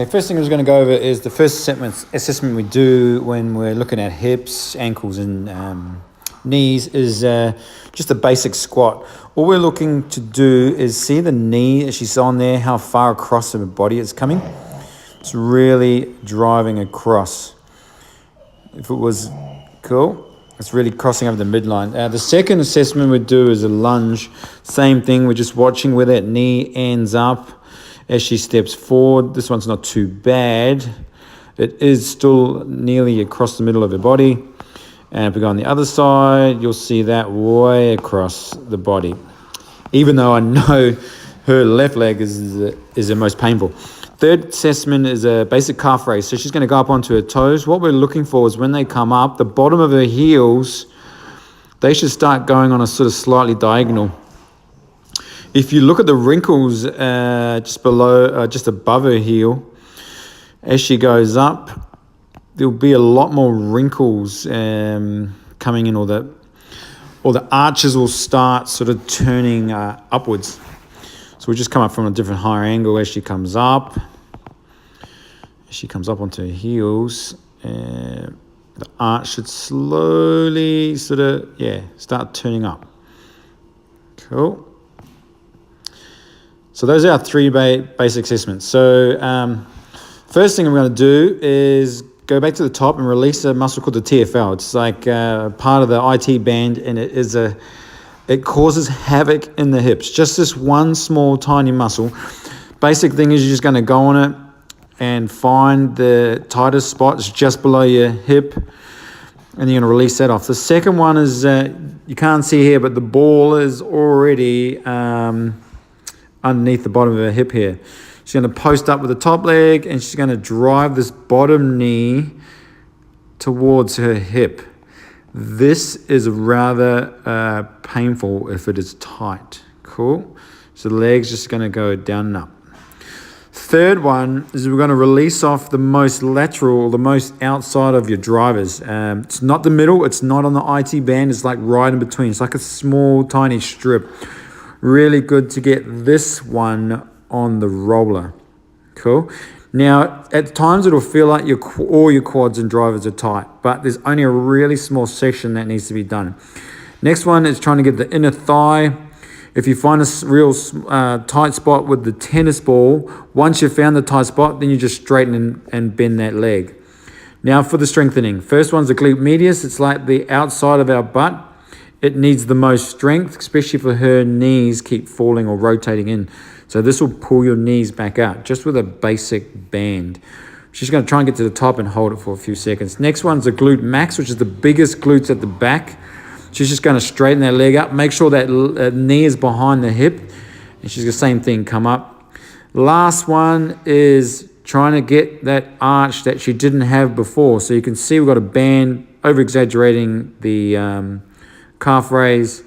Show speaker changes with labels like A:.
A: Okay, first thing I was going to go over is the first assessment we do when we're looking at hips, ankles and knees is just a basic squat. All we're looking to do is see the knee as she's on there, how far across her body it's coming. It's really driving across. If it was cool, it's really crossing over the midline. The second assessment we do is a lunge. Same thing, we're just watching where that knee ends up as she steps forward. This one's not too bad. It is still nearly across the middle of her body. And if we go on the other side, you'll see that way across the body. Even though I know her left leg is the most painful. Third assessment is a basic calf raise. So she's going to go up onto her toes. What we're looking for is when they come up, the bottom of her heels, they should start going on a sort of slightly diagonal. If you look at the wrinkles just below, just above her heel, as she goes up, there'll be a lot more wrinkles coming in, or the arches will start sort of turning upwards. So we'll just come up from a different higher angle as she comes up. As she comes up onto her heels, the arch should slowly sort of, start turning up. Cool. So those are our three basic assessments. So first thing I'm going to do is go back to the top and release a muscle called the TFL. It's like part of the IT band, and it causes havoc in the hips. Just this one small tiny muscle. Basic thing is you're just going to go on it and find the tightest spots just below your hip, and you're going to release that off. The second one is, you can't see here, but the ball is already underneath the bottom of her hip here. She's going to post up with the top leg, and she's going to drive this bottom knee towards her hip. This is rather painful if it is tight. Cool. So the leg's just going to go down and up. Third one is we're going to release off the most lateral, the most outside of your drivers. It's not the middle. It's not on the IT band. It's like right in between. It's like a small, tiny strip. Really good to get this one on the roller. Cool. Now, at times it'll feel like all your quads and drivers are tight, but there's only a really small section that needs to be done. Next one is trying to get the inner thigh. If you find a real tight spot with the tennis ball, once you've found the tight spot, then you just straighten and bend that leg. Now for the strengthening. First one's the glute medius. It's like the outside of our butt. It needs the most strength, especially for her knees keep falling or rotating in. So this will pull your knees back out just with a basic band. She's going to try and get to the top and hold it for a few seconds. Next one's the glute max, which is the biggest glutes at the back. She's just going to straighten that leg up. Make sure that knee is behind the hip. And she's the same thing, come up. Last one is trying to get that arch that she didn't have before. So you can see we've got a band, over-exaggerating the calf raise,